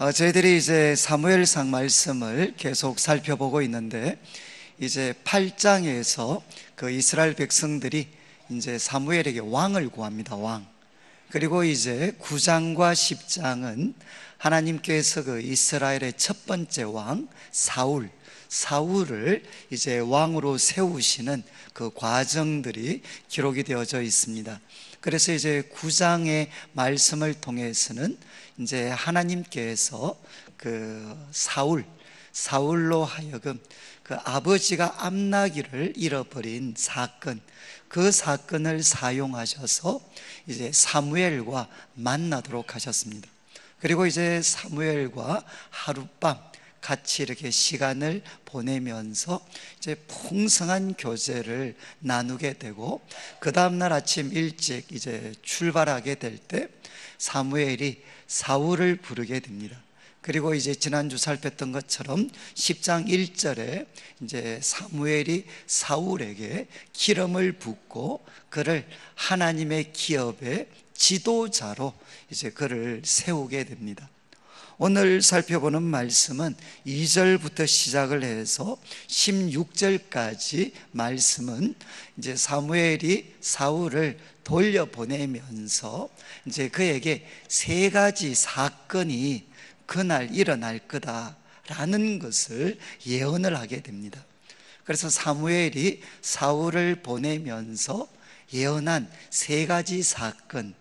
저희들이 이제 사무엘상 말씀을 계속 살펴보고 있는데, 이제 8장에서 그 이스라엘 백성들이 이제 사무엘에게 왕을 구합니다. 왕. 그리고 이제 9장과 10장은 하나님께서 그 이스라엘의 첫 번째 왕 사울을 이제 왕으로 세우시는 그 과정들이 기록이 되어져 있습니다. 그래서 이제 9장의 말씀을 통해서는 이제 하나님께서 그 사울로 하여금 그 아버지가 암나기를 잃어버린 사건, 그 사건을 사용하셔서 이제 사무엘과 만나도록 하셨습니다. 그리고 이제 사무엘과 하룻밤 같이 이렇게 시간을 보내면서 이제 풍성한 교제를 나누게 되고, 그 다음날 아침 일찍 이제 출발하게 될 때 사무엘이 사울을 부르게 됩니다. 그리고 이제 지난주 살폈던 것처럼 10장 1절에 이제 사무엘이 사울에게 기름을 붓고 그를 하나님의 기업의 지도자로 이제 그를 세우게 됩니다. 오늘 살펴보는 말씀은 2절부터 시작을 해서 16절까지 말씀은 이제 사무엘이 사울을 돌려보내면서 이제 그에게 세 가지 사건이 그날 일어날 거다라는 것을 예언을 하게 됩니다. 그래서 사무엘이 사울을 보내면서 예언한 세 가지 사건,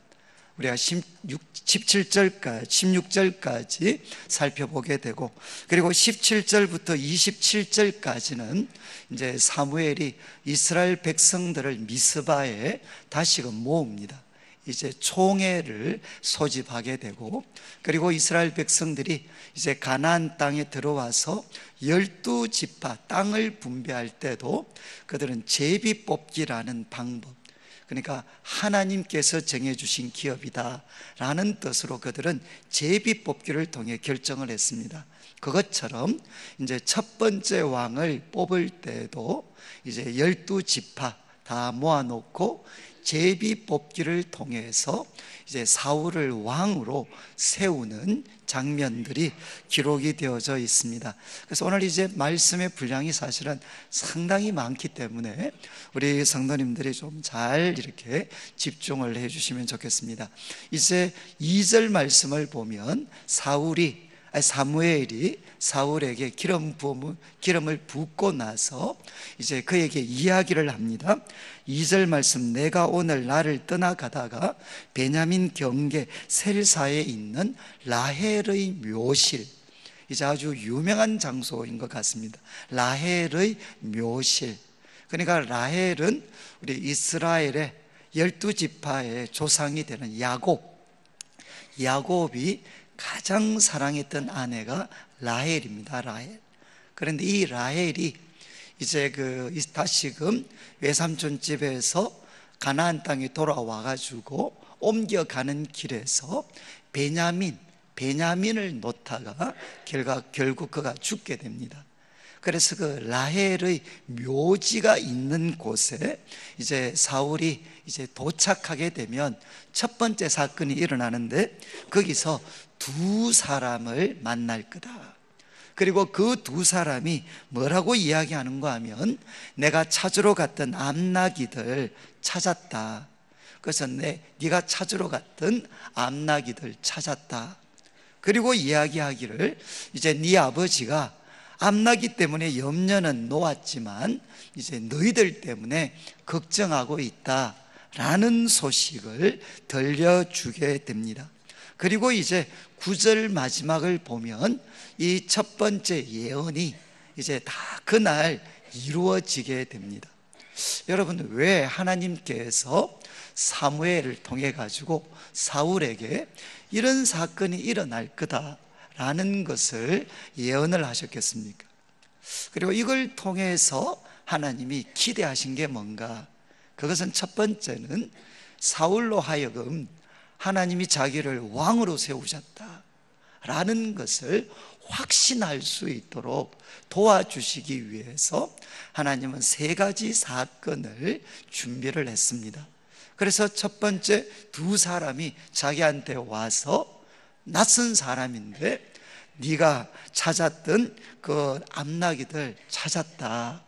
우리가 16절까지 살펴보게 되고, 그리고 17절부터 27절까지는 이제 사무엘이 이스라엘 백성들을 미스바에 다시금 모읍니다. 이제 총회를 소집하게 되고, 그리고 이스라엘 백성들이 이제 가나안 땅에 들어와서 12지파 땅을 분배할 때도 그들은 제비 뽑기라는 방법, 그러니까 하나님께서 정해주신 기업이다 라는 뜻으로 그들은 제비 뽑기를 통해 결정을 했습니다. 그것처럼 이제 첫 번째 왕을 뽑을 때도 이제 12지파 다 모아놓고 제비 뽑기를 통해서 이제 사울을 왕으로 세우는 장면들이 기록이 되어져 있습니다. 그래서 오늘 이제 말씀의 분량이 사실은 상당히 많기 때문에 우리 성도님들이 좀 잘 이렇게 집중을 해 주시면 좋겠습니다. 이제 2절 말씀을 보면 사무엘이 사울에게 기름을 붓고 나서 이제 그에게 이야기를 합니다. 2절 말씀, 내가 오늘 나를 떠나가다가 베냐민 경계 셀사에 있는 라헬의 묘실, 이제 아주 유명한 장소인 것 같습니다. 라헬의 묘실. 그러니까 라헬은 우리 이스라엘의 12지파의 조상이 되는 야곱이 가장 사랑했던 아내가 라헬입니다. 라헬. 그런데 이 라헬이 이제 다시금 외삼촌 집에서 가나안 땅에 돌아와 가지고 옮겨가는 길에서 베냐민을 놓다가 결국 그가 죽게 됩니다. 그래서 그 라헬의 묘지가 있는 곳에 이제 사울이 이제 도착하게 되면 첫 번째 사건이 일어나는데, 거기서 두 사람을 만날 거다. 그리고 그 두 사람이 뭐라고 이야기하는가 하면, 내가 찾으러 갔던 암나기들 찾았다. 그래서 네가 찾으러 갔던 암나기들 찾았다. 그리고 이야기하기를, 이제 네 아버지가 암나기 때문에 염려는 놓았지만 이제 너희들 때문에 걱정하고 있다라는 소식을 들려주게 됩니다. 그리고 이제 9절 마지막을 보면 이 첫 번째 예언이 이제 다 그날 이루어지게 됩니다. 여러분, 왜 하나님께서 사무엘을 통해 가지고 사울에게 이런 사건이 일어날 거다라는 것을 예언을 하셨겠습니까? 그리고 이걸 통해서 하나님이 기대하신 게 뭔가? 그것은 첫 번째는 사울로 하여금 하나님이 자기를 왕으로 세우셨다라는 것을 확신할 수 있도록 도와주시기 위해서 하나님은 세 가지 사건을 준비를 했습니다. 그래서 첫 번째, 두 사람이 자기한테 와서 낯선 사람인데 네가 찾았던 그 암나기들 찾았다,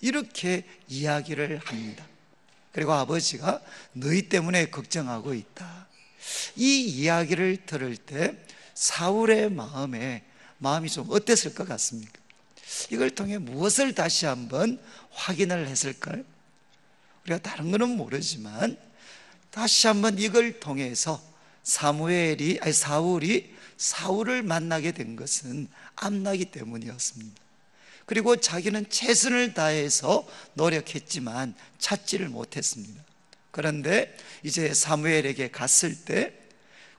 이렇게 이야기를 합니다. 그리고 아버지가 너희 때문에 걱정하고 있다. 이 이야기를 들을 때 사울의 마음이 좀 어땠을 것 같습니까? 이걸 통해 무엇을 다시 한번 확인을 했을까요? 우리가 다른 거는 모르지만 다시 한번 이걸 통해서 사울이 사울을 만나게 된 것은 암나기 때문이었습니다. 그리고 자기는 최선을 다해서 노력했지만 찾지를 못했습니다. 그런데 이제 사무엘에게 갔을 때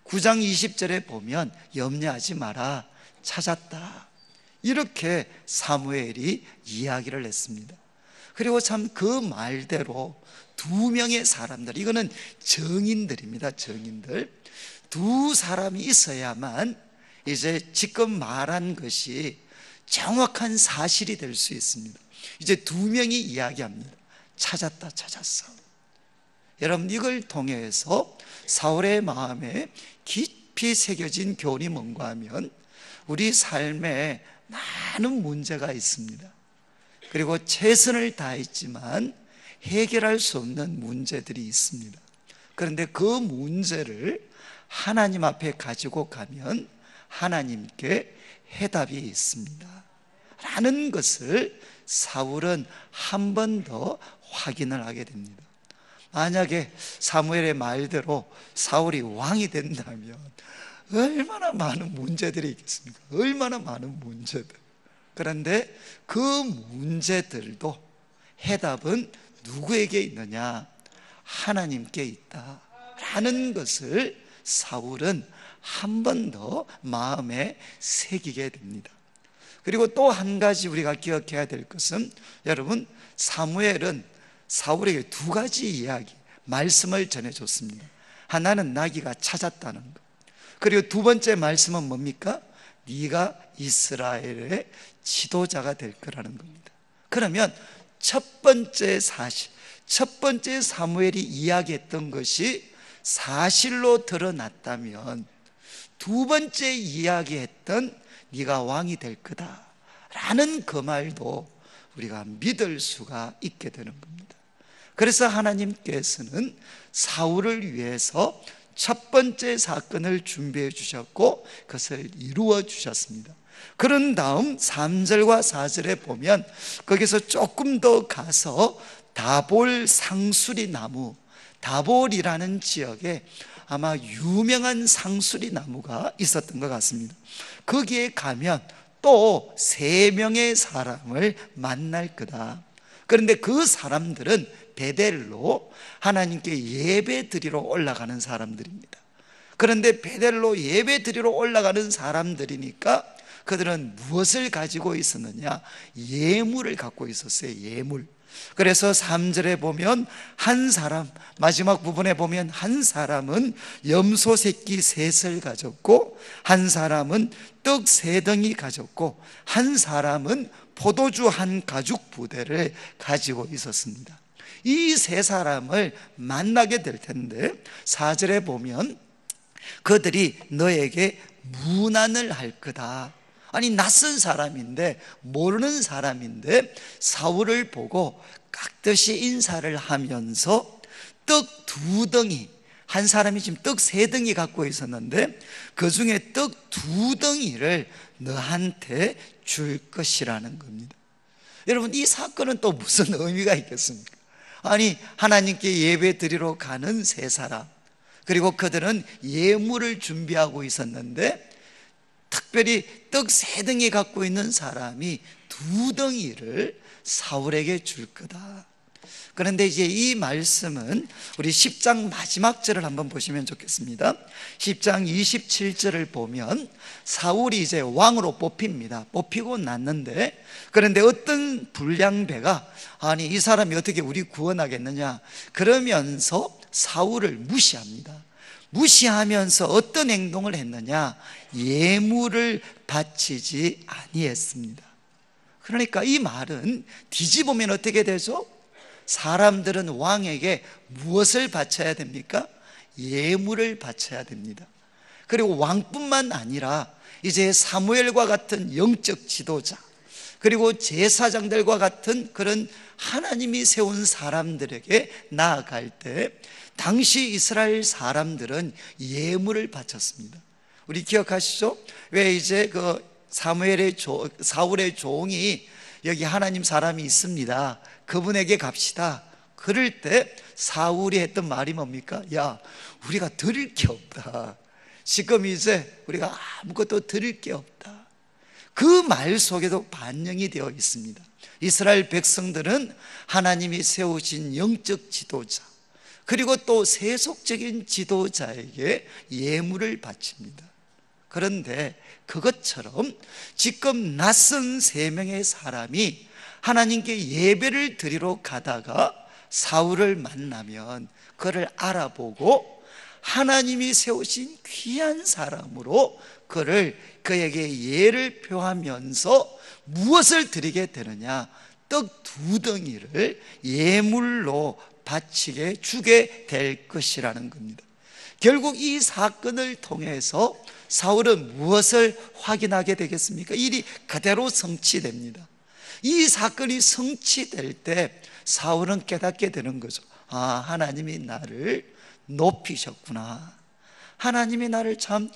9장 20절에 보면 염려하지 마라, 찾았다, 이렇게 사무엘이 이야기를 했습니다. 그리고 참 그 말대로 두 명의 사람들, 이거는 정인들입니다. 정인들 두 사람이 있어야만 이제 지금 말한 것이 정확한 사실이 될 수 있습니다. 이제 두 명이 이야기합니다. 찾았다, 찾았어. 여러분, 이걸 통해서 사울의 마음에 깊이 새겨진 교훈이 뭔가 하면 우리 삶에 많은 문제가 있습니다. 그리고 최선을 다했지만 해결할 수 없는 문제들이 있습니다. 그런데 그 문제를 하나님 앞에 가지고 가면 하나님께 해답이 있습니다 라는 것을 사울은 한 번 더 확인을 하게 됩니다. 만약에 사무엘의 말대로 사울이 왕이 된다면 얼마나 많은 문제들이 있겠습니까? 얼마나 많은 문제들. 그런데 그 문제들도 해답은 누구에게 있느냐? 하나님께 있다 라는 것을 사울은 한 번 더 마음에 새기게 됩니다. 그리고 또 한 가지 우리가 기억해야 될 것은, 여러분, 사무엘은 사울에게 두 가지 이야기, 말씀을 전해줬습니다. 하나는 나귀가 찾았다는 것, 그리고 두 번째 말씀은 뭡니까? 네가 이스라엘의 지도자가 될 거라는 겁니다. 그러면 첫 번째 사실, 첫 번째 사무엘이 이야기했던 것이 사실로 드러났다면 두 번째 이야기했던 네가 왕이 될 거다 라는 그 말도 우리가 믿을 수가 있게 되는 겁니다. 그래서 하나님께서는 사울을 위해서 첫 번째 사건을 준비해 주셨고 그것을 이루어 주셨습니다. 그런 다음 3절과 4절에 보면 거기서 조금 더 가서 다볼 상수리 나무, 다볼이라는 지역에 아마 유명한 상수리 나무가 있었던 것 같습니다. 거기에 가면 또 3명의 사람을 만날 거다. 그런데 그 사람들은 베델로 하나님께 예배 드리러 올라가는 사람들입니다. 그런데 베델로 예배 드리러 올라가는 사람들이니까 그들은 무엇을 가지고 있었느냐? 예물을 갖고 있었어요. 예물. 그래서 3절에 보면 한 사람, 마지막 부분에 보면 한 사람은 염소 새끼 셋을 가졌고 한 사람은 떡 3덩이 가졌고 한 사람은 포도주 한 가죽 부대를 가지고 있었습니다. 이 세 사람을 만나게 될 텐데 4절에 보면 그들이 너에게 문안을 할 거다. 아니, 낯선 사람인데, 모르는 사람인데 사울을 보고 깍듯이 인사를 하면서 떡 2덩이, 한 사람이 지금 떡 3덩이 갖고 있었는데 그 중에 떡 2덩이를 너한테 줄 것이라는 겁니다. 여러분, 이 사건은 또 무슨 의미가 있겠습니까? 아니, 하나님께 예배 드리러 가는 세 사람, 그리고 그들은 예물을 준비하고 있었는데 특별히 떡 3덩이 갖고 있는 사람이 2덩이를 사울에게 줄 거다. 그런데 이제 이 말씀은 우리 10장 마지막 절을 한번 보시면 좋겠습니다. 10장 27절을 보면 사울이 이제 왕으로 뽑힙니다. 뽑히고 났는데, 그런데 어떤 불량배가 아니, 이 사람이 어떻게 우리 구원하겠느냐 그러면서 사울을 무시합니다. 무시하면서 어떤 행동을 했느냐? 예물을 바치지 아니했습니다. 그러니까 이 말은 뒤집으면 어떻게 되죠? 사람들은 왕에게 무엇을 바쳐야 됩니까? 예물을 바쳐야 됩니다. 그리고 왕뿐만 아니라 이제 사무엘과 같은 영적 지도자, 그리고 제사장들과 같은 그런 하나님이 세운 사람들에게 나아갈 때 당시 이스라엘 사람들은 예물을 바쳤습니다. 우리 기억하시죠? 왜 이제 그 사울의 종이 여기 하나님 사람이 있습니다, 그분에게 갑시다. 그럴 때 사울이 했던 말이 뭡니까? 야, 우리가 드릴 게 없다. 지금 이제 우리가 아무것도 드릴 게 없다. 그 말 속에도 반영이 되어 있습니다. 이스라엘 백성들은 하나님이 세우신 영적 지도자, 그리고 또 세속적인 지도자에게 예물을 바칩니다. 그런데 그것처럼 지금 낯선 3명의 사람이 하나님께 예배를 드리러 가다가 사울을 만나면 그를 알아보고 하나님이 세우신 귀한 사람으로 그에게 예를 표하면서 무엇을 드리게 되느냐? 떡 2덩이를 예물로 바치게 주게 될 것이라는 겁니다. 결국 이 사건을 통해서 사울은 무엇을 확인하게 되겠습니까? 일이 그대로 성취됩니다. 이 사건이 성취될 때 사울은 깨닫게 되는 거죠. 아, 하나님이 나를 높이셨구나. 하나님이 나를 참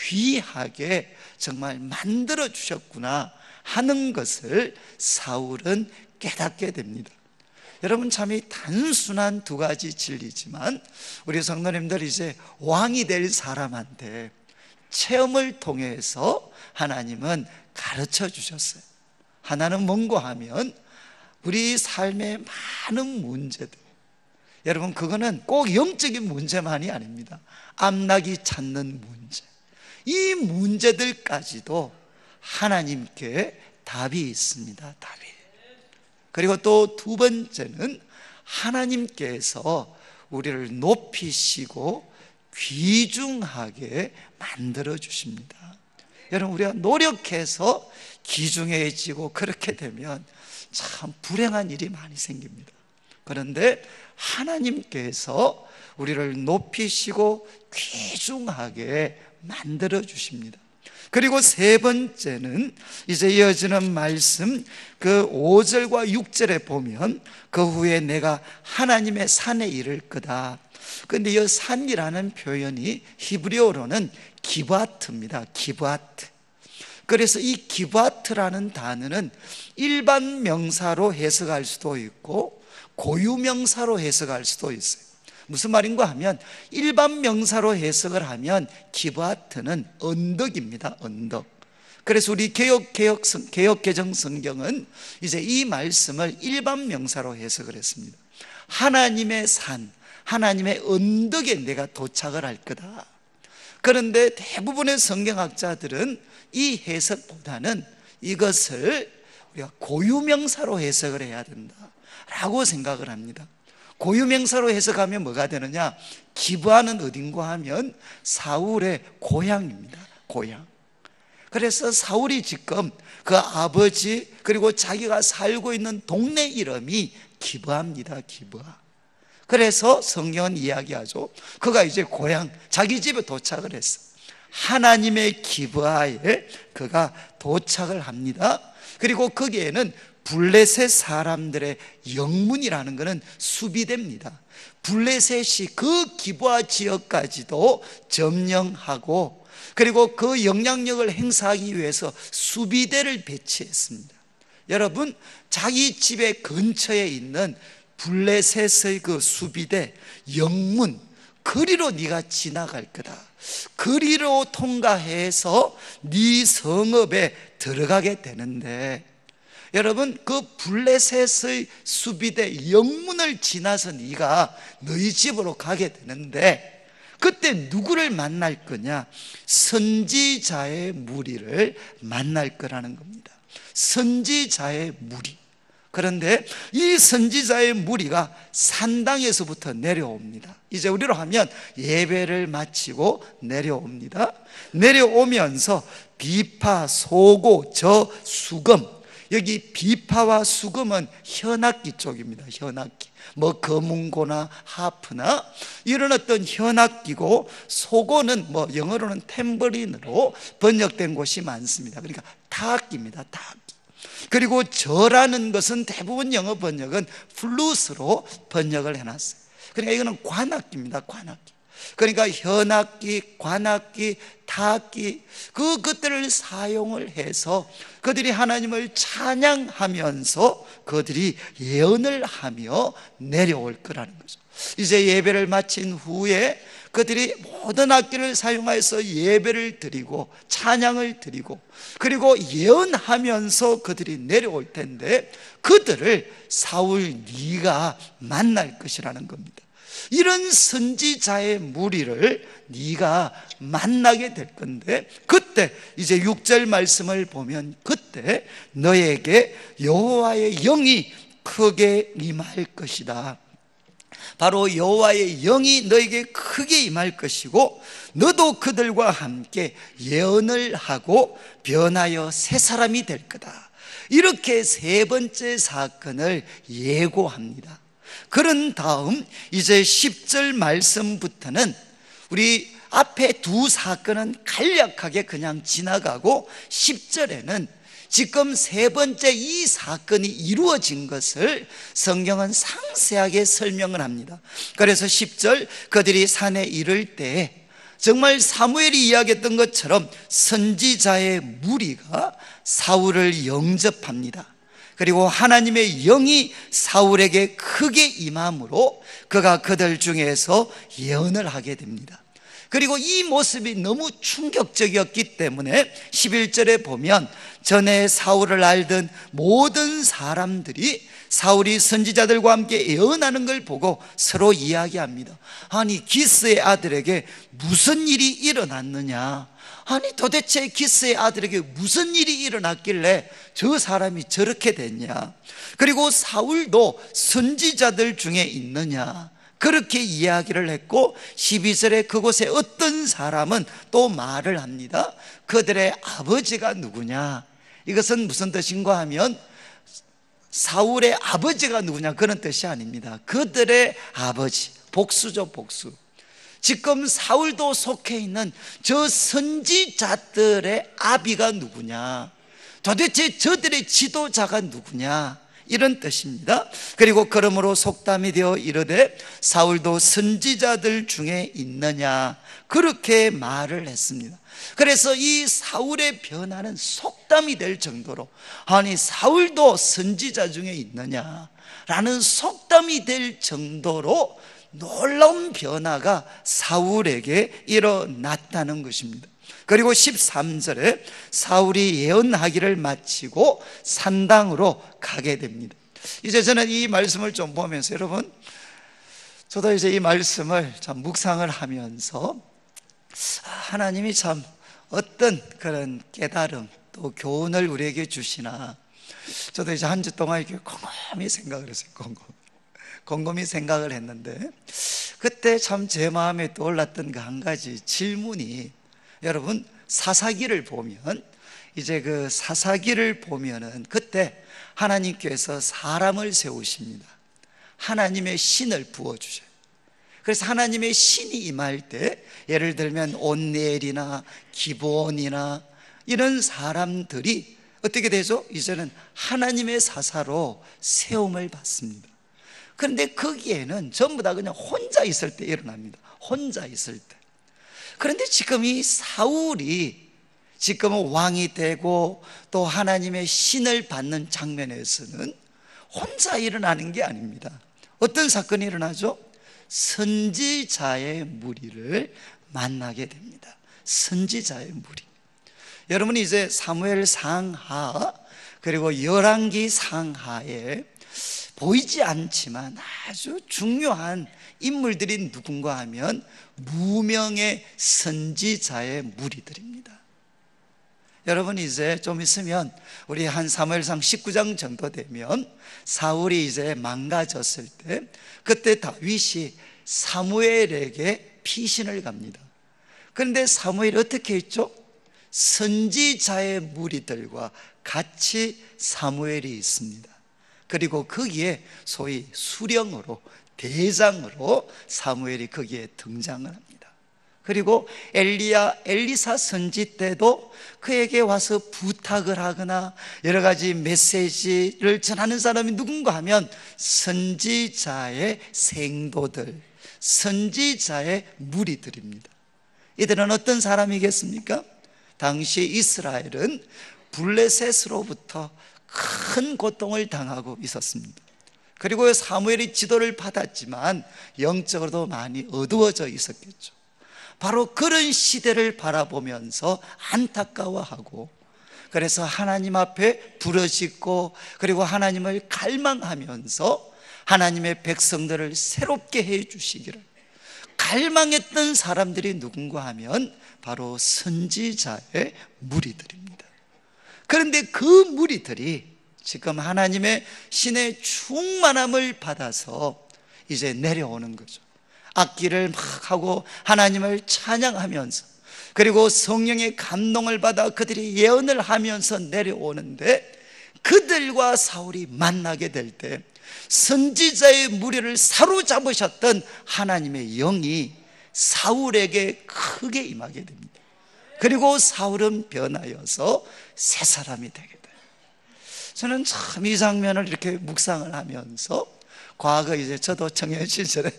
귀하게 정말 만들어 주셨구나 하는 것을 사울은 깨닫게 됩니다. 여러분, 참 이 단순한 2가지 진리지만 우리 성도님들 이제 왕이 될 사람한테 체험을 통해서 하나님은 가르쳐 주셨어요. 하나는 뭔고 하면 우리 삶의 많은 문제들, 여러분 그거는 꼭 영적인 문제만이 아닙니다. 암나기 찾는 문제, 이 문제들까지도 하나님께 답이 있습니다. 답이. 그리고 또 2번째는 하나님께서 우리를 높이시고 귀중하게 만들어 주십니다. 여러분, 우리가 노력해서 귀중해지고 그렇게 되면 참 불행한 일이 많이 생깁니다. 그런데 하나님께서 우리를 높이시고 귀중하게 만들어 주십니다. 그리고 3번째는 이제 이어지는 말씀 그 5절과 6절에 보면 그 후에 내가 하나님의 산에 이를 거다. 그런데 이 산이라는 표현이 히브리어로는 기브아트입니다. 기브아트. 그래서 이 기브아트라는 단어는 일반 명사로 해석할 수도 있고 고유명사로 해석할 수도 있어요. 무슨 말인가 하면 일반 명사로 해석을 하면 기브아트는 언덕입니다. 언덕. 그래서 우리 개역개정 성경은 이제 이 말씀을 일반 명사로 해석을 했습니다. 하나님의 산, 하나님의 언덕에 내가 도착을 할 거다. 그런데 대부분의 성경학자들은 이 해석보다는 이것을 우리가 고유명사로 해석을 해야 된다라고 생각을 합니다. 고유명사로 해석하면 뭐가 되느냐? 기브아는 어딘가 하면 사울의 고향입니다. 고향. 그래서 사울이 지금 그 아버지 그리고 자기가 살고 있는 동네 이름이 기브아입니다. 기브아. 그래서 성경은 이야기하죠. 그가 이제 고향 자기 집에 도착을 했어. 하나님의 기브아에 그가 도착을 합니다. 그리고 거기에는 블레셋 사람들의 영문이라는 것은 수비대입니다. 블레셋이 그 기브아 지역까지도 점령하고 그리고 그 영향력을 행사하기 위해서 수비대를 배치했습니다. 여러분, 자기 집의 근처에 있는 블레셋의 그 수비대 영문, 그리로 네가 지나갈 거다. 그리로 통과해서 네 성읍에 들어가게 되는데, 여러분, 그 블레셋의 수비대 영문을 지나서 네가 너희 집으로 가게 되는데 그때 누구를 만날 거냐? 선지자의 무리를 만날 거라는 겁니다. 선지자의 무리. 그런데 이 선지자의 무리가 산당에서부터 내려옵니다. 이제 우리로 하면 예배를 마치고 내려옵니다. 내려오면서 비파, 소고, 저, 수금 여기 비파와 수금은 현악기 쪽입니다. 현악기. 뭐 거문고나 하프나 이런 어떤 현악기고, 소고는 뭐 영어로는 탬버린으로 번역된 곳이 많습니다. 그러니까 타악기입니다. 타악기. 그리고 저라는 것은 대부분 영어 번역은 플루스로 번역을 해놨어요. 그러니까 이거는 관악기입니다. 관악기. 그러니까 현악기, 관악기, 타악기, 그것들을 사용을 해서 그들이 하나님을 찬양하면서 그들이 예언을 하며 내려올 거라는 거죠. 이제 예배를 마친 후에 그들이 모든 악기를 사용해서 예배를 드리고 찬양을 드리고, 그리고 예언하면서 그들이 내려올 텐데, 그들을 사울 네가 만날 것이라는 겁니다. 이런 선지자의 무리를 네가 만나게 될 건데, 그때 이제 6절 말씀을 보면, 그때 너에게 여호와의 영이 크게 임할 것이다. 바로 여호와의 영이 너에게 크게 임할 것이고, 너도 그들과 함께 예언을 하고 변하여 새 사람이 될 거다. 이렇게 세 번째 사건을 예고합니다. 그런 다음 이제 10절 말씀부터는 우리 앞에 두 사건은 간략하게 그냥 지나가고, 10절에는 지금 세 번째 이 사건이 이루어진 것을 성경은 상세하게 설명을 합니다. 그래서 10절, 그들이 산에 이를 때 정말 사무엘이 이야기했던 것처럼 선지자의 무리가 사울을 영접합니다. 그리고 하나님의 영이 사울에게 크게 임함으로 그가 그들 중에서 예언을 하게 됩니다. 그리고 이 모습이 너무 충격적이었기 때문에 11절에 보면, 전에 사울을 알던 모든 사람들이 사울이 선지자들과 함께 예언하는 걸 보고 서로 이야기합니다. 아니, 기스의 아들에게 무슨 일이 일어났느냐? 아니, 도대체 기스의 아들에게 무슨 일이 일어났길래 저 사람이 저렇게 됐냐? 그리고 사울도 선지자들 중에 있느냐? 그렇게 이야기를 했고, 12절에 그곳에 어떤 사람은 또 말을 합니다. 그들의 아버지가 누구냐? 이것은 무슨 뜻인가 하면, 사울의 아버지가 누구냐 그런 뜻이 아닙니다. 그들의 아버지, 복수죠, 복수. 지금 사울도 속해 있는 저 선지자들의 아비가 누구냐? 도대체 저들의 지도자가 누구냐? 이런 뜻입니다. 그리고 그러므로 속담이 되어 이르되 사울도 선지자들 중에 있느냐, 그렇게 말을 했습니다. 그래서 이 사울의 변화는 속담이 될 정도로, 아니 사울도 선지자 중에 있느냐 라는 속담이 될 정도로 놀라운 변화가 사울에게 일어났다는 것입니다. 그리고 13절에 사울이 예언하기를 마치고 산당으로 가게 됩니다. 이제 저는 이 말씀을 좀 보면서, 여러분, 저도 이제 이 말씀을 참 묵상을 하면서 하나님이 참 어떤 그런 깨달음 또 교훈을 우리에게 주시나, 저도 이제 한 주 동안 이렇게 곰곰이 생각을 했어요. 곰곰이 생각을 했는데, 그때 참 제 마음에 떠올랐던 그 한 가지 질문이, 여러분, 사사기를 보면, 이제 그 사사기를 보면은 그때 하나님께서 사람을 세우십니다. 하나님의 신을 부어주셔요. 그래서 하나님의 신이 임할 때, 예를 들면 온니엘이나 기브온이나 이런 사람들이 어떻게 되죠? 이제는 하나님의 사사로 세움을 받습니다. 그런데 거기에는 전부 다 그냥 혼자 있을 때 일어납니다. 혼자 있을 때. 그런데 지금 이 사울이 지금은 왕이 되고 또 하나님의 신을 받는 장면에서는 혼자 일어나는 게 아닙니다. 어떤 사건이 일어나죠? 선지자의 무리를 만나게 됩니다. 선지자의 무리. 여러분이 이제 사무엘 상하 그리고 열왕기 상하에 보이지 않지만 아주 중요한 인물들이 누군가 하면 무명의 선지자의 무리들입니다. 여러분, 이제 좀 있으면 우리 한 사무엘상 19장 정도 되면 사울이 이제 망가졌을 때, 그때 다윗이 사무엘에게 피신을 갑니다. 그런데 사무엘이 어떻게 했죠? 선지자의 무리들과 같이 사무엘이 있습니다. 그리고 거기에 소위 수령으로, 대장으로 사무엘이 거기에 등장을 합니다. 그리고 엘리사 선지 때도 그에게 와서 부탁을 하거나 여러 가지 메시지를 전하는 사람이 누군가 하면 선지자의 생도들, 선지자의 무리들입니다. 이들은 어떤 사람이겠습니까? 당시 이스라엘은 블레셋으로부터 큰 고통을 당하고 있었습니다. 그리고 사무엘이 지도를 받았지만 영적으로도 많이 어두워져 있었겠죠. 바로 그런 시대를 바라보면서 안타까워하고, 그래서 하나님 앞에 부르짖고, 그리고 하나님을 갈망하면서 하나님의 백성들을 새롭게 해 주시기를 갈망했던 사람들이 누군가 하면 바로 선지자의 무리들입니다. 그런데 그 무리들이 지금 하나님의 신의 충만함을 받아서 이제 내려오는 거죠. 악기를 막 하고 하나님을 찬양하면서, 그리고 성령의 감동을 받아 그들이 예언을 하면서 내려오는데, 그들과 사울이 만나게 될 때 선지자의 무리를 사로잡으셨던 하나님의 영이 사울에게 크게 임하게 됩니다. 그리고 사울은 변하여서 새 사람이 되게 돼요. 저는 참 이 장면을 이렇게 묵상을 하면서, 과거 이제 저도 청년 시절에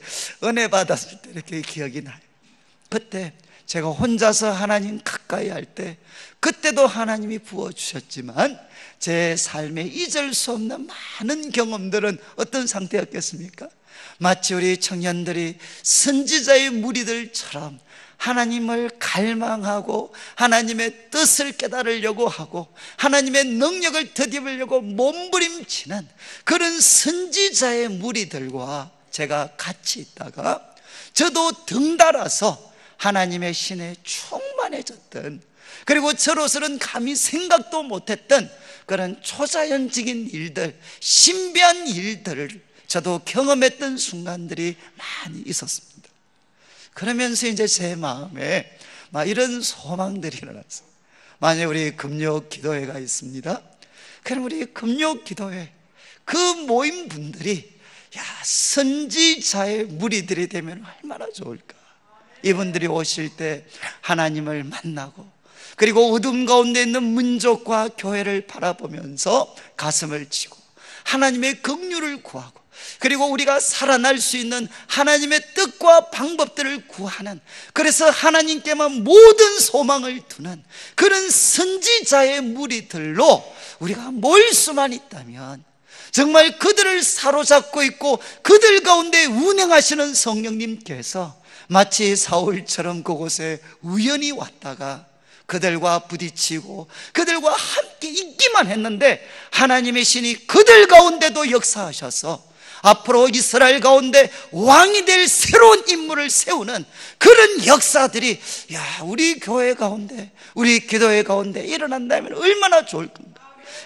은혜 받았을 때 이렇게 기억이 나요. 그때 제가 혼자서 하나님 가까이 할 때, 그때도 하나님이 부어주셨지만 제 삶에 잊을 수 없는 많은 경험들은 어떤 상태였겠습니까? 마치 우리 청년들이 선지자의 무리들처럼 하나님을 갈망하고 하나님의 뜻을 깨달으려고 하고 하나님의 능력을 덧입으려고 몸부림치는 그런 선지자의 무리들과 제가 같이 있다가, 저도 등달아서 하나님의 신에 충만해졌던, 그리고 저로서는 감히 생각도 못했던 그런 초자연적인 일들, 신비한 일들을 저도 경험했던 순간들이 많이 있었습니다. 그러면서 이제 제 마음에 막 이런 소망들이 일어났어요. 만약에 우리 금요 기도회가 있습니다. 그럼 우리 금요 기도회 그 모임 분들이 선지자의 무리들이 되면 얼마나 좋을까. 이분들이 오실 때 하나님을 만나고, 그리고 어둠 가운데 있는 민족과 교회를 바라보면서 가슴을 치고 하나님의 긍휼을 구하고, 그리고 우리가 살아날 수 있는 하나님의 뜻과 방법들을 구하는, 그래서 하나님께만 모든 소망을 두는 그런 선지자의 무리들로 우리가 모일 수만 있다면, 정말 그들을 사로잡고 있고 그들 가운데 운행하시는 성령님께서 마치 사울처럼 그곳에 우연히 왔다가 그들과 부딪히고 그들과 함께 있기만 했는데, 하나님의 신이 그들 가운데도 역사하셔서 앞으로 이스라엘 가운데 왕이 될 새로운 인물을 세우는 그런 역사들이 우리 교회 가운데, 우리 기도회 가운데 일어난다면 얼마나 좋을 건가.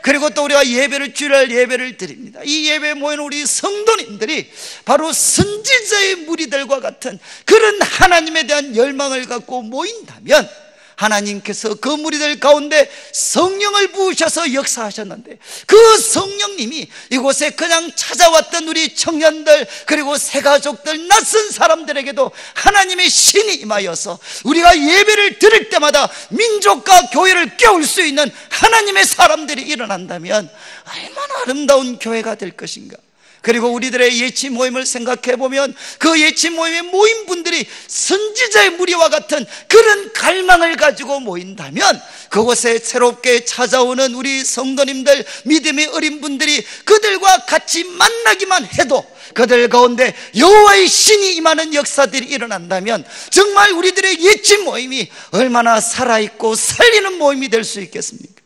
그리고 또 우리가 예배를, 주일날 예배를 드립니다. 이 예배에 모인 우리 성도님들이 바로 선지자의 무리들과 같은 그런 하나님에 대한 열망을 갖고 모인다면, 하나님께서 그 무리들 가운데 성령을 부으셔서 역사하셨는데, 그 성령님이 이곳에 그냥 찾아왔던 우리 청년들, 그리고 새가족들, 낯선 사람들에게도 하나님의 신이 임하여서 우리가 예배를 드릴 때마다 민족과 교회를 깨울 수 있는 하나님의 사람들이 일어난다면 얼마나 아름다운 교회가 될 것인가. 그리고 우리들의 예치 모임을 생각해 보면 그 예치 모임의 모임분들이 선지자의 무리와 같은 그런 갈망을 가지고 모인다면, 그곳에 새롭게 찾아오는 우리 성도님들, 믿음의 어린 분들이 그들과 같이 만나기만 해도 그들 가운데 여호와의 신이 임하는 역사들이 일어난다면, 정말 우리들의 예치 모임이 얼마나 살아있고 살리는 모임이 될 수 있겠습니까?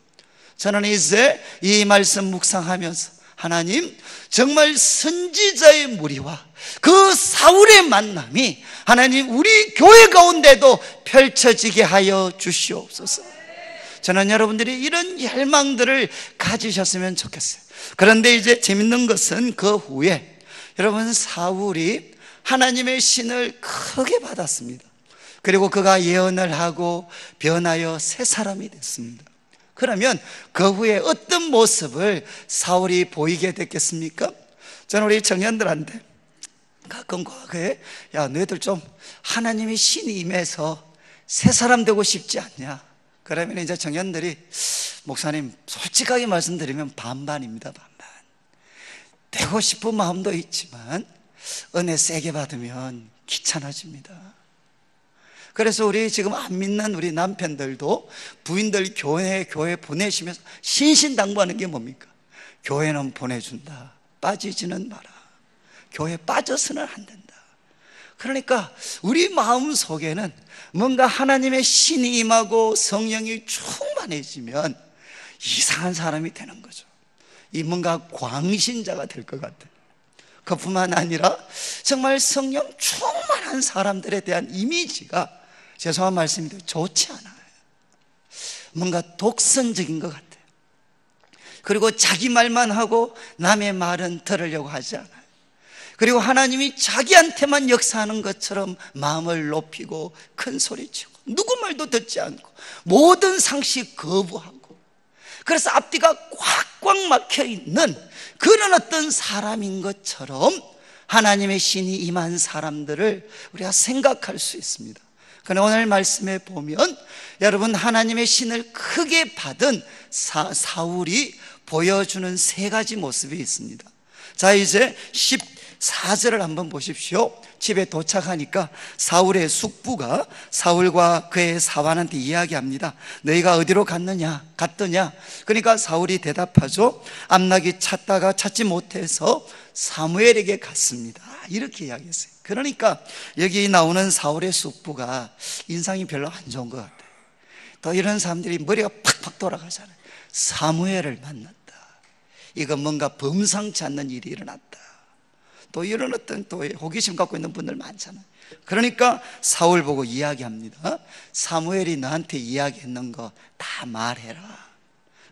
저는 이제 이 말씀 묵상하면서, 하나님, 정말 선지자의 무리와 그 사울의 만남이 하나님 우리 교회 가운데도 펼쳐지게 하여 주시옵소서. 저는 여러분들이 이런 열망들을 가지셨으면 좋겠어요. 그런데 이제 재밌는 것은 그 후에 여러분, 사울이 하나님의 신을 크게 받았습니다. 그리고 그가 예언을 하고 변하여 새 사람이 됐습니다. 그러면 그 후에 어떤 모습을 사울이 보이게 됐겠습니까? 저는 우리 청년들한테 가끔 과거에, 야, 너희들 좀 하나님의 신이 임해서 새 사람 되고 싶지 않냐? 그러면 이제 청년들이, 목사님 솔직하게 말씀드리면 반반입니다. 반반. 되고 싶은 마음도 있지만 은혜 세게 받으면 귀찮아집니다. 그래서 우리 지금 안 믿는 우리 남편들도 부인들 교회 보내시면서 신신당부하는 게 뭡니까? 교회는 보내준다, 빠지지는 마라. 교회 빠져서는 안 된다. 그러니까 우리 마음 속에는 뭔가 하나님의 신이 임하고 성령이 충만해지면 이상한 사람이 되는 거죠. 이 뭔가 광신자가 될 것 같아요. 그뿐만 아니라 정말 성령 충만한 사람들에 대한 이미지가, 죄송한 말씀인데, 좋지 않아요. 뭔가 독선적인 것 같아요. 그리고 자기 말만 하고 남의 말은 들으려고 하지 않아요. 그리고 하나님이 자기한테만 역사하는 것처럼 마음을 높이고 큰 소리치고 누구 말도 듣지 않고 모든 상식 거부하고, 그래서 앞뒤가 꽉꽉 막혀 있는 그런 어떤 사람인 것처럼 하나님의 신이 임한 사람들을 우리가 생각할 수 있습니다. 그런데 오늘 말씀에 보면 여러분, 하나님의 신을 크게 받은 사울이 보여주는 세 가지 모습이 있습니다. 자, 이제 14절을 한번 보십시오. 집에 도착하니까 사울의 숙부가 사울과 그의 사환한테 이야기합니다. 너희가 어디로 갔더냐? 그러니까 사울이 대답하죠. 암낙이 찾다가 찾지 못해서 사무엘에게 갔습니다. 이렇게 이야기했어요. 그러니까 여기 나오는 사울의 숙부가 인상이 별로 안 좋은 것 같아요. 또 이런 사람들이 머리가 팍팍 돌아가잖아요. 사무엘을 만났다, 이건 뭔가 범상치 않는 일이 일어났다. 또 이런 어떤 또 호기심 갖고 있는 분들 많잖아요. 그러니까 사울 보고 이야기합니다. 사무엘이 너한테 이야기했는 거 다 말해라.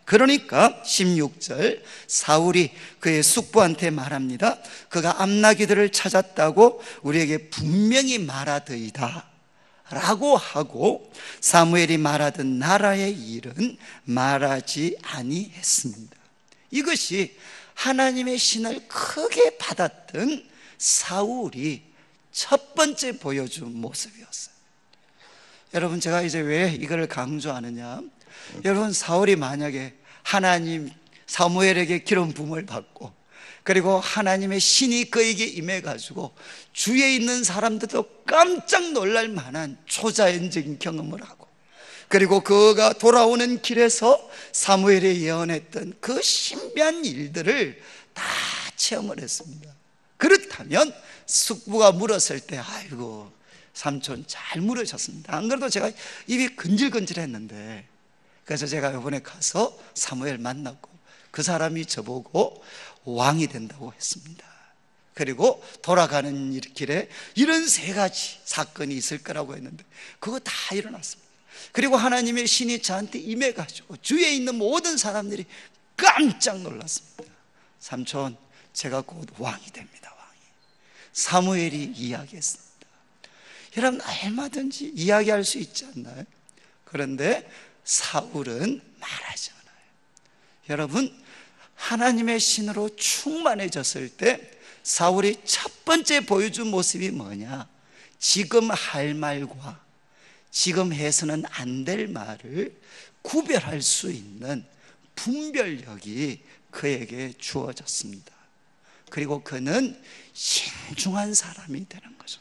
그러니까 16절, 사울이 그의 숙부한테 말합니다. 그가 암나기들을 찾았다고 우리에게 분명히 말하더이다 라고 하고, 사무엘이 말하던 나라의 일은 말하지 아니했습니다. 이것이 하나님의 신을 크게 받았던 사울이 첫 번째 보여준 모습이었어요. 여러분, 제가 이제 왜 이걸 강조하느냐, 여러분, 사울이 만약에 하나님 사무엘에게 기름 부음을 받고, 그리고 하나님의 신이 그에게 임해가지고 주위에 있는 사람들도 깜짝 놀랄 만한 초자연적인 경험을 하고, 그리고 그가 돌아오는 길에서 사무엘이 예언했던 그 신비한 일들을 다 체험을 했습니다. 그렇다면 숙부가 물었을 때, 아이고 삼촌 잘 물으셨습니다. 안 그래도 제가 입이 근질근질했는데, 그래서 제가 이번에 가서 사무엘 만났고 그 사람이 저보고 왕이 된다고 했습니다. 그리고 돌아가는 길에 이런 세 가지 사건이 있을 거라고 했는데 그거 다 일어났습니다. 그리고 하나님의 신이 저한테 임해가지고 주위에 있는 모든 사람들이 깜짝 놀랐습니다. 삼촌, 제가 곧 왕이 됩니다. 왕이. 사무엘이 이야기했습니다. 여러분, 얼마든지 이야기할 수 있지 않나요? 그런데 사울은 말하지 않아요. 여러분, 하나님의 신으로 충만해졌을 때 사울이 첫 번째 보여준 모습이 뭐냐? 지금 할 말과 지금 해서는 안 될 말을 구별할 수 있는 분별력이 그에게 주어졌습니다. 그리고 그는 신중한 사람이 되는 거죠.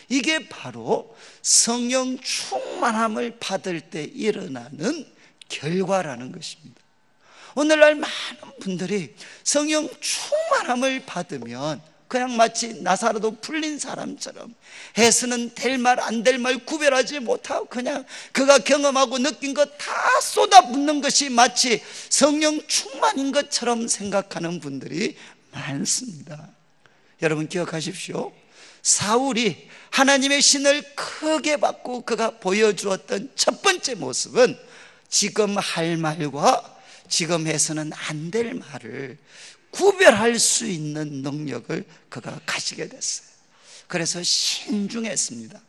이게 바로 성령 충만함을 받을 때 일어나는 결과라는 것입니다. 오늘날 많은 분들이 성령 충만함을 받으면 그냥 마치 나사로도 풀린 사람처럼 해서는 될 말 안 될 말 구별하지 못하고 그냥 그가 경험하고 느낀 것 다 쏟아붓는 것이 마치 성령 충만인 것처럼 생각하는 분들이 많습니다. 여러분 기억하십시오. 사울이 하나님의 신을 크게 받고 그가 보여주었던 첫 번째 모습은 지금 할 말과 지금 해서는 안 될 말을 구별할 수 있는 능력을 그가 가지게 됐어요. 그래서 신중했습니다.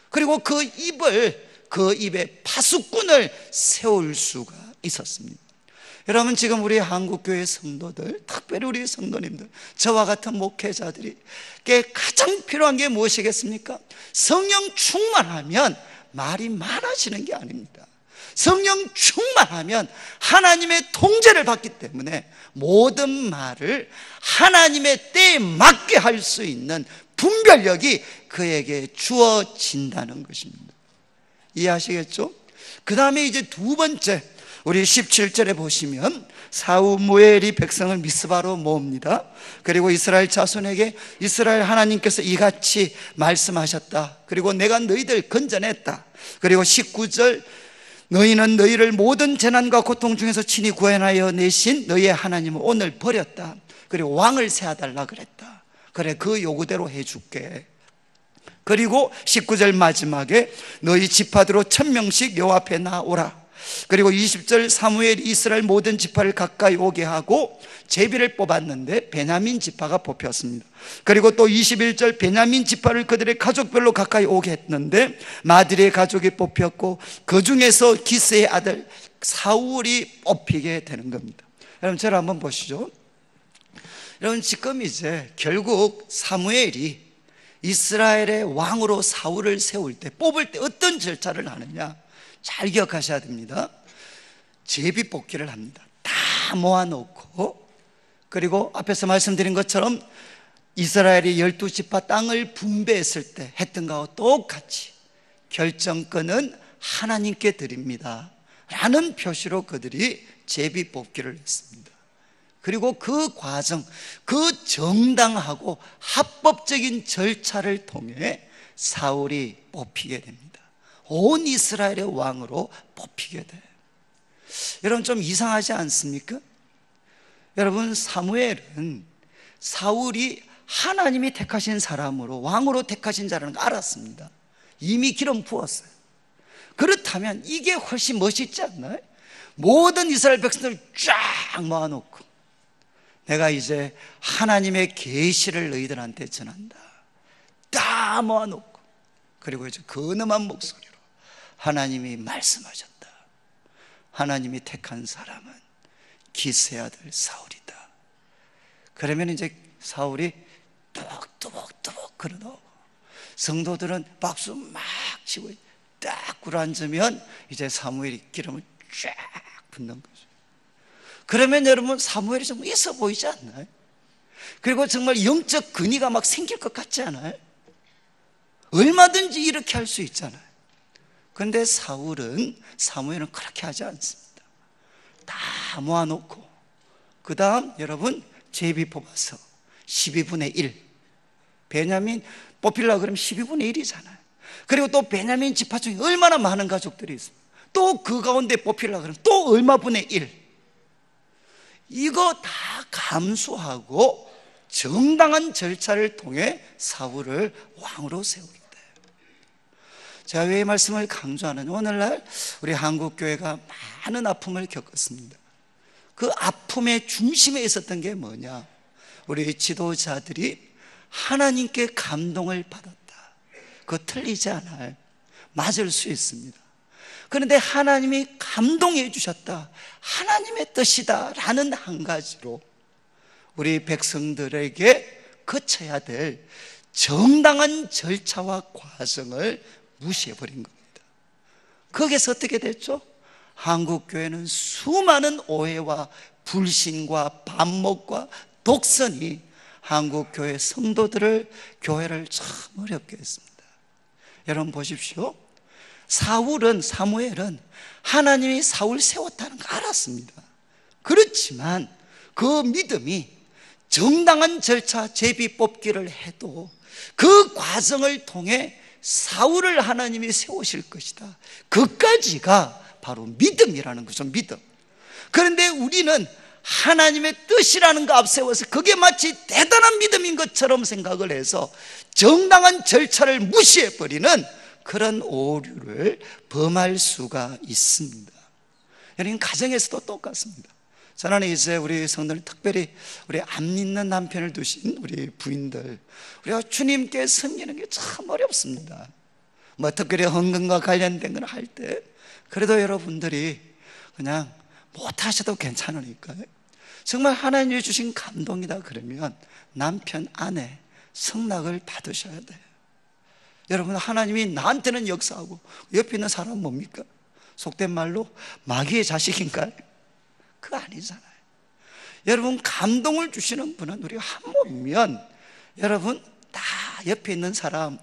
그리고 그 입에 파수꾼을 세울 수가 있었습니다. 여러분, 지금 우리 한국교회 성도들, 특별히 우리 성도님들, 저와 같은 목회자들에게 가장 필요한 게 무엇이겠습니까? 성령 충만하면 말이 많아지는 게 아닙니다. 성령 충만하면 하나님의 통제를 받기 때문에 모든 말을 하나님의 때에 맞게 할 수 있는 분별력이 그에게 주어진다는 것입니다. 이해하시겠죠? 그 다음에 이제 두 번째, 우리 17절에 보시면 사무엘이 백성을 미스바로 모읍니다. 그리고 이스라엘 자손에게 이스라엘 하나님께서 이같이 말씀하셨다. 그리고 내가 너희들 건져냈다. 그리고 19절, 너희는 너희를 모든 재난과 고통 중에서 친히 구원하여 내신 너희의 하나님을 오늘 버렸다. 그리고 왕을 세워달라 그랬다. 그래, 그 요구대로 해줄게. 그리고 19절 마지막에 너희 지파대로 1000명씩 여호와 앞에 나오라. 그리고 20절, 사무엘이 이스라엘 모든 지파를 가까이 오게 하고 제비를 뽑았는데 베냐민 지파가 뽑혔습니다. 그리고 또 21절, 베냐민 지파를 그들의 가족별로 가까이 오게 했는데 마들의 가족이 뽑혔고 그 중에서 기스의 아들 사울이 뽑히게 되는 겁니다. 여러분, 저를 한번 보시죠. 여러분, 지금 이제 결국 사무엘이 이스라엘의 왕으로 사울을 세울 때, 뽑을 때 어떤 절차를 하느냐 잘 기억하셔야 됩니다. 제비 뽑기를 합니다. 다 모아놓고, 그리고 앞에서 말씀드린 것처럼 이스라엘이 12지파 땅을 분배했을 때 했던 거와 똑같이 결정권은 하나님께 드립니다 라는 표시로 그들이 제비 뽑기를 했습니다. 그리고 그 과정, 그 정당하고 합법적인 절차를 통해 사울이 뽑히게 됩니다. 온 이스라엘의 왕으로 뽑히게 돼요. 여러분, 좀 이상하지 않습니까? 여러분, 사무엘은 사울이 하나님이 택하신 사람으로 왕으로 택하신 자라는 걸 알았습니다. 이미 기름 부었어요. 그렇다면 이게 훨씬 멋있지 않나요? 모든 이스라엘 백성들을 쫙 모아놓고 내가 이제 하나님의 계시를 너희들한테 전한다. 다 모아놓고, 그리고 이제 근엄한 목소리로 하나님이 말씀하셨다. 하나님이 택한 사람은 기스의 아들 사울이다. 그러면 이제 사울이 뚜벅뚜벅뚜벅 걸어놓고 성도들은 박수 막 치고 딱 굴러앉으면 이제 사무엘이 기름을 쫙 붓는 거죠. 그러면 여러분, 사무엘이 좀 있어 보이지 않나요? 그리고 정말 영적 근위가 막 생길 것 같지 않아요? 얼마든지 이렇게 할 수 있잖아요. 그런데 사무엘은 그렇게 하지 않습니다. 다 모아놓고 그 다음 여러분, 제비 뽑아서 12분의 1, 베냐민 뽑히려고 그러면 12분의 1이잖아요. 그리고 또 베냐민 지파 중에 얼마나 많은 가족들이 있습니다. 또 그 가운데 뽑히려고 그러면 또 얼마 분의 1, 이거 다 감수하고 정당한 절차를 통해 사울을 왕으로 세우게 돼요. 제가 왜 이 말씀을 강조하느냐, 오늘날 우리 한국교회가 많은 아픔을 겪었습니다. 그 아픔의 중심에 있었던 게 뭐냐, 우리 지도자들이 하나님께 감동을 받았다. 그거 틀리지 않아요. 맞을 수 있습니다. 그런데 하나님이 감동해 주셨다, 하나님의 뜻이다 라는 한 가지로 우리 백성들에게 거쳐야 될 정당한 절차와 과정을 무시해버린 겁니다. 거기서 어떻게 됐죠? 한국교회는 수많은 오해와 불신과 반목과 독선이 한국교회 성도들을, 교회를 참 어렵게 했습니다. 여러분 보십시오. 사무엘은 하나님이 사울 세웠다는 거 알았습니다. 그렇지만 그 믿음이 정당한 절차, 제비 뽑기를 해도 그 과정을 통해 사울을 하나님이 세우실 것이다, 그까지가 바로 믿음이라는 거죠. 믿음. 그런데 우리는 하나님의 뜻이라는 거 앞세워서 그게 마치 대단한 믿음인 것처럼 생각을 해서 정당한 절차를 무시해버리는 그런 오류를 범할 수가 있습니다. 여러분, 가정에서도 똑같습니다. 저는 이제 우리 성도들, 특별히 우리 안 믿는 남편을 두신 우리 부인들, 우리가 주님께 섬기는 게 참 어렵습니다. 뭐 특별히 헌금과 관련된 걸 할 때 그래도 여러분들이 그냥 못하셔도 괜찮으니까요. 정말 하나님이 주신 감동이다 그러면 남편, 아내 승낙을 받으셔야 돼요. 여러분, 하나님이 나한테는 역사하고 옆에 있는 사람은 뭡니까? 속된 말로 마귀의 자식인가요? 그거 아니잖아요. 여러분, 감동을 주시는 분은 우리가 한 번면 여러분 다 옆에 있는 사람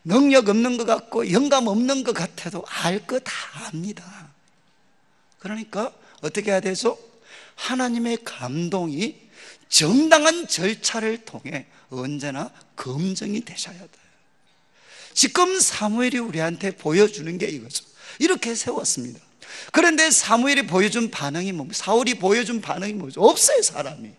능력 없는 것 같고 영감 없는 것 같아도 알 거 다 압니다. 그러니까 어떻게 해야 되죠? 하나님의 감동이 정당한 절차를 통해 언제나 검증이 되셔야 돼요. 지금 사무엘이 우리한테 보여주는 게 이거죠. 이렇게 세웠습니다. 그런데 사무엘이 보여준 반응이 뭡니까? 사울이 보여준 반응이 뭐죠? 없어요, 사람이.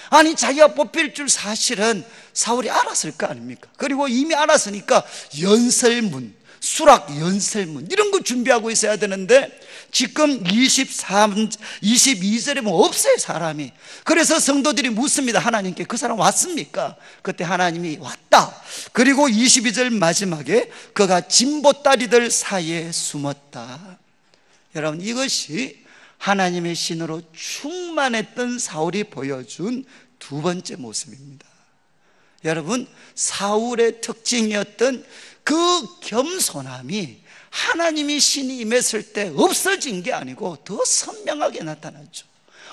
아니, 자기가 뽑힐 줄 사실은 사울이 알았을 거 아닙니까? 그리고 이미 알았으니까 연설문, 수락 연설문 이런 거 준비하고 있어야 되는데 지금 22절에 보면 없어요, 사람이. 그래서 성도들이 묻습니다, 하나님께. 그 사람 왔습니까? 그때 하나님이 왔다. 그리고 22절 마지막에 그가 진보다리들 사이에 숨었다. 여러분, 이것이 하나님의 신으로 충만했던 사울이 보여준 두 번째 모습입니다. 여러분, 사울의 특징이었던 그 겸손함이 하나님이 신이 임했을 때 없어진 게 아니고 더 선명하게 나타났죠.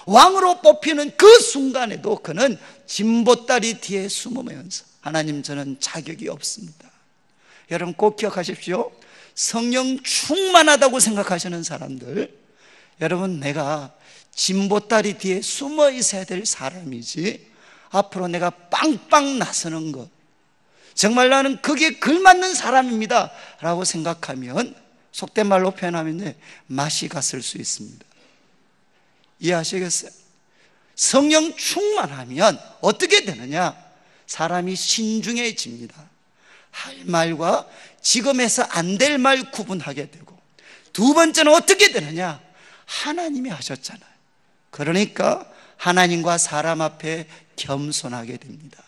왕으로 뽑히는 그 순간에도 그는 진보다리 뒤에 숨으면서 하나님, 저는 자격이 없습니다. 여러분, 꼭 기억하십시오. 성령 충만하다고 생각하시는 사람들, 여러분, 내가 진보다리 뒤에 숨어 있어야 될 사람이지 앞으로 내가 빵빵 나서는 것, 정말 나는 그게 걸맞는 사람입니다 라고 생각하면 속된 말로 표현하면 맛이 갔을 수 있습니다. 이해하시겠어요? 성령 충만하면 어떻게 되느냐? 사람이 신중해집니다. 할 말과 지금 해서 안 될 말 구분하게 되고, 두 번째는 어떻게 되느냐? 하나님이 하셨잖아요. 그러니까 하나님과 사람 앞에 겸손하게 됩니다.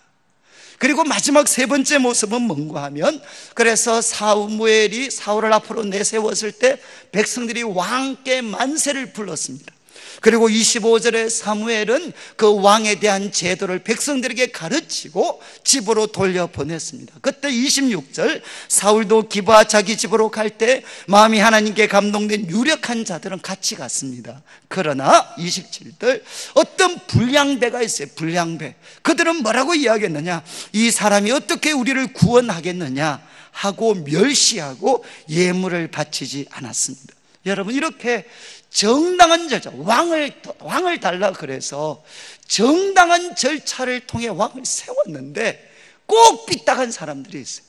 그리고 마지막 세 번째 모습은 뭔가 하면, 그래서 사무엘이 사울을 앞으로 내세웠을 때 백성들이 왕께 만세를 불렀습니다. 그리고 25절에 사무엘은 그 왕에 대한 제도를 백성들에게 가르치고 집으로 돌려보냈습니다. 그때 26절, 사울도 기브아 자기 집으로 갈 때 마음이 하나님께 감동된 유력한 자들은 같이 갔습니다. 그러나 27절, 어떤 불량배가 있어요. 불량배. 그들은 뭐라고 이야기했느냐? 이 사람이 어떻게 우리를 구원하겠느냐 하고 멸시하고 예물을 바치지 않았습니다. 여러분, 이렇게 정당한 절차, 왕을 달라 그래서 정당한 절차를 통해 왕을 세웠는데 꼭 삐딱한 사람들이 있어요.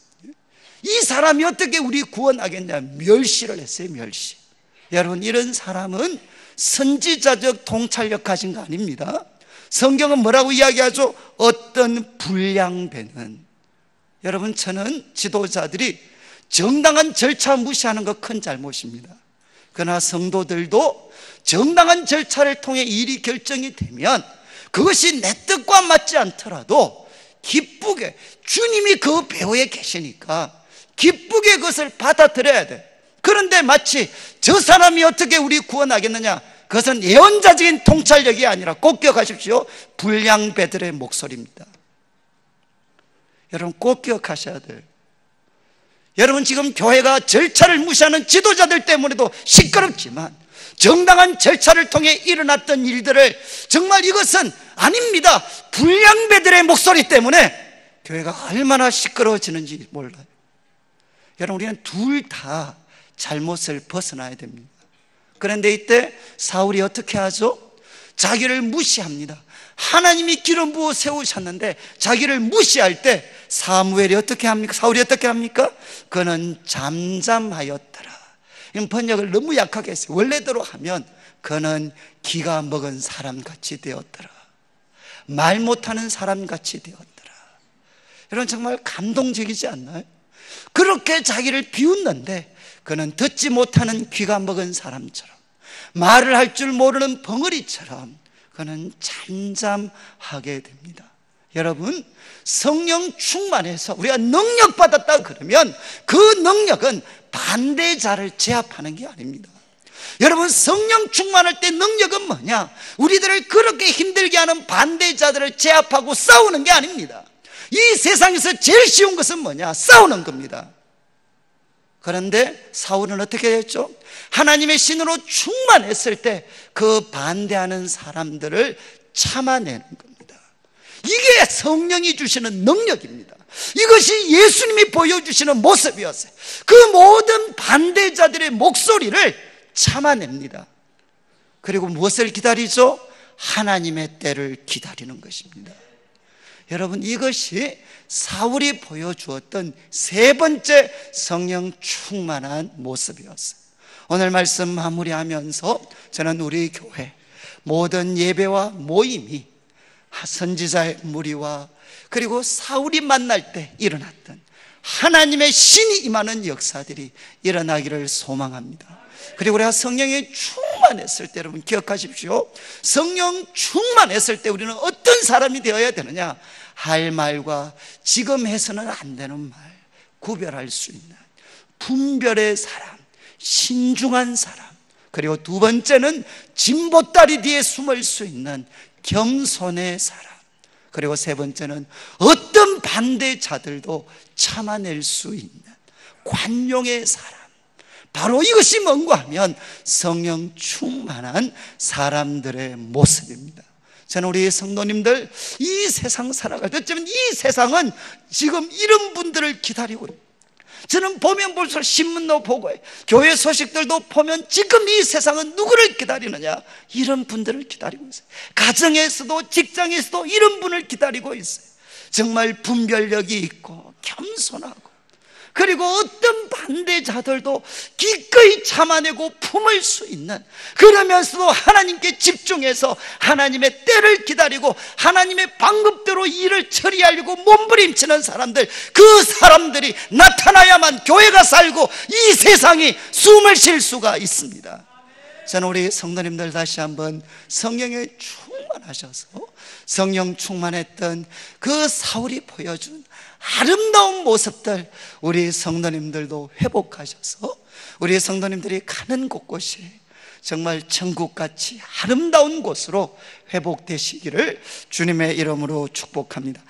이 사람이 어떻게 우리 구원하겠냐? 멸시를 했어요, 멸시. 여러분, 이런 사람은 선지자적 통찰력 가진 거 아닙니다. 성경은 뭐라고 이야기하죠? 어떤 불량배는. 여러분, 저는 지도자들이 정당한 절차 무시하는 거 큰 잘못입니다. 그러나 성도들도 정당한 절차를 통해 일이 결정이 되면 그것이 내 뜻과 맞지 않더라도 기쁘게, 주님이 그 배후에 계시니까 기쁘게 그것을 받아들여야 돼. 그런데 마치 저 사람이 어떻게 우리 구원하겠느냐, 그것은 예언자적인 통찰력이 아니라 꼭 기억하십시오, 불량배들의 목소리입니다. 여러분, 꼭 기억하셔야 돼요. 여러분, 지금 교회가 절차를 무시하는 지도자들 때문에도 시끄럽지만 정당한 절차를 통해 일어났던 일들을, 정말 이것은 아닙니다, 불량배들의 목소리 때문에 교회가 얼마나 시끄러워지는지 몰라요. 여러분, 우리는 둘 다 잘못을 벗어나야 됩니다. 그런데 이때 사울이 어떻게 하죠? 자기를 무시합니다. 하나님이 기름 부어 세우셨는데 자기를 무시할 때 사무엘이 어떻게 합니까? 사울이 어떻게 합니까? 그는 잠잠하였더라. 이건 번역을 너무 약하게 했어요. 원래대로 하면 그는 기가 먹은 사람같이 되었더라. 말 못하는 사람같이 되었더라. 여러분, 정말 감동적이지 않나요? 그렇게 자기를 비웃는데 그는 듣지 못하는 귀가 먹은 사람처럼, 말을 할 줄 모르는 벙어리처럼 그는 잠잠하게 됩니다. 여러분, 성령 충만해서 우리가 능력 받았다 그러면 그 능력은 반대자를 제압하는 게 아닙니다. 여러분, 성령 충만할 때 능력은 뭐냐? 우리들을 그렇게 힘들게 하는 반대자들을 제압하고 싸우는 게 아닙니다. 이 세상에서 제일 쉬운 것은 뭐냐? 싸우는 겁니다. 그런데 사울은 어떻게 했죠? 하나님의 신으로 충만했을 때 그 반대하는 사람들을 참아내는 겁니다. 이게 성령이 주시는 능력입니다. 이것이 예수님이 보여주시는 모습이었어요. 그 모든 반대자들의 목소리를 참아냅니다. 그리고 무엇을 기다리죠? 하나님의 때를 기다리는 것입니다. 여러분, 이것이 사울이 보여주었던 세 번째 성령 충만한 모습이었어요. 오늘 말씀 마무리하면서 저는 우리 교회 모든 예배와 모임이 선지자의 무리와 그리고 사울이 만날 때 일어났던 하나님의 신이 임하는 역사들이 일어나기를 소망합니다. 그리고 우리가 성령에 충만했을 때, 여러분 기억하십시오. 성령 충만했을 때 우리는 어떤 사람이 되어야 되느냐? 할 말과 지금 해서는 안 되는 말 구별할 수 있는 분별의 사람, 신중한 사람, 그리고 두 번째는 진보다리 뒤에 숨을 수 있는 겸손의 사람, 그리고 세 번째는 어떤 반대자들도 참아낼 수 있는 관용의 사람. 바로 이것이 뭔가 하면 성령 충만한 사람들의 모습입니다. 저는 우리 성도님들, 이 세상 살아갈 때 어쩌면 이 세상은 지금 이런 분들을 기다리고, 저는 보면 볼수록 신문도 보고 교회 소식들도 보면 지금 이 세상은 누구를 기다리느냐? 이런 분들을 기다리고 있어요. 가정에서도 직장에서도 이런 분을 기다리고 있어요. 정말 분별력이 있고 겸손하고, 그리고 어떤 반대자들도 기꺼이 참아내고 품을 수 있는, 그러면서도 하나님께 집중해서 하나님의 때를 기다리고 하나님의 방법대로 일을 처리하려고 몸부림치는 사람들, 그 사람들이 나타나야만 교회가 살고 이 세상이 숨을 쉴 수가 있습니다. 저는 우리 성도님들 다시 한번 성령에 충만하셔서 성령 충만했던 그 사울이 보여준 아름다운 모습들, 우리 성도님들도 회복하셔서 우리 성도님들이 가는 곳곳이 정말 천국같이 아름다운 곳으로 회복되시기를 주님의 이름으로 축복합니다.